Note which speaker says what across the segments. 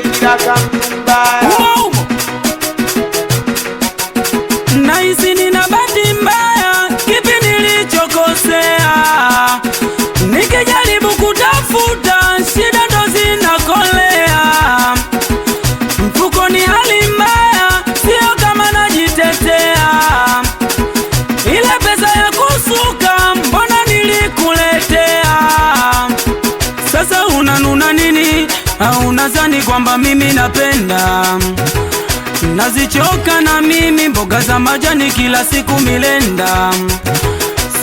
Speaker 1: Kiraka mbaya.
Speaker 2: Nahisi nina bahati mbaya, kipi nilichokosea? Nikijaribu kutafuta shida ndo zinakolea. Mfuko ni hali mbaya, sio kama najitetea. Ile pesa ya kusuka mbona nilikuletea? Sasa unanuna nini? Au unazani kwamba mimi napenda? Nazichoka na mimi mboga za majani kila siku milenda.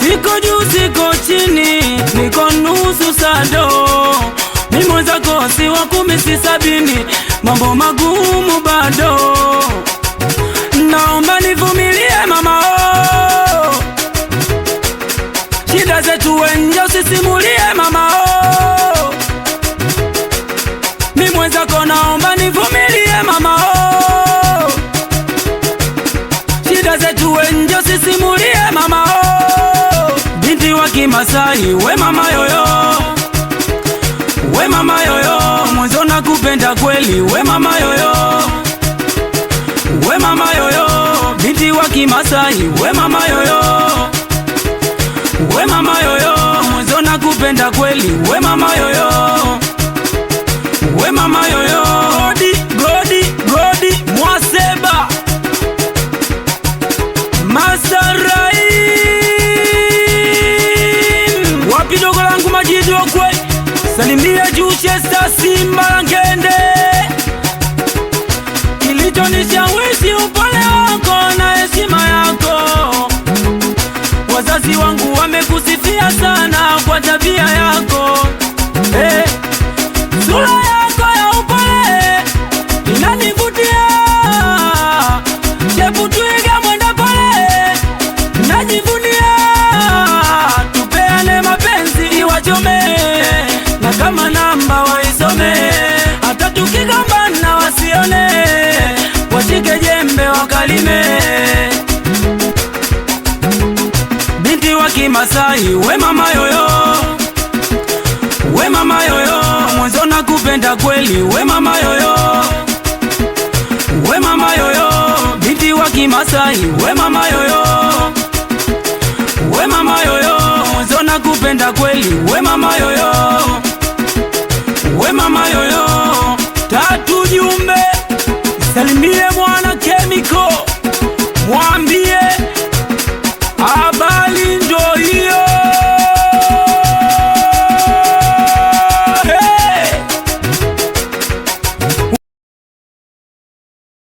Speaker 2: Siko juu siko chini, niko nusu sado. Mimi mwenzako si wa 10 si 70, mambo magumu bado. Naomba nivumilie mama oh. Shida zetu wenye usisimulie mama oh. Mimi mwenzako naomba nivumilie mama oh. Shida zetu wenye usisimulie mama oh. Binti wa Kimasai we mama yoyo, we mama yoyo, mwanzo nakupenda kweli we mama yoyo, we mama yoyo. Binti wa Kimasai we mama yoyo, we mama yoyo, mwanzo nakupenda kweli we mama yoyo, we mama yoyo. Godi Mwaseba Masarai wapi dogo langu Majidi okwe, salimia juu Chester Simba Ngende. Kilichonishawishi upole wako na heshima yako. Wazazi wangu wamekusifia sana kwa tabia yako. Sura yako ya upole inanivutia. Shepu twiga mwenda pole najivunia. Tupeane mapenzi iwachome, na kama namba waisome. Hata tukigambana wasione, washike jembe wakalime. Binti wa Kimasai we mama yoyo, we mama yoyo, mwanzo nakupenda kweli we mama yoyo, we mama yoyo. Binti wa Kimasai we mama yoyo, we mama yoyo, mwanzo nakupenda kweli we mama yoyo, we mama yoyo. Tatu Jumbe salimie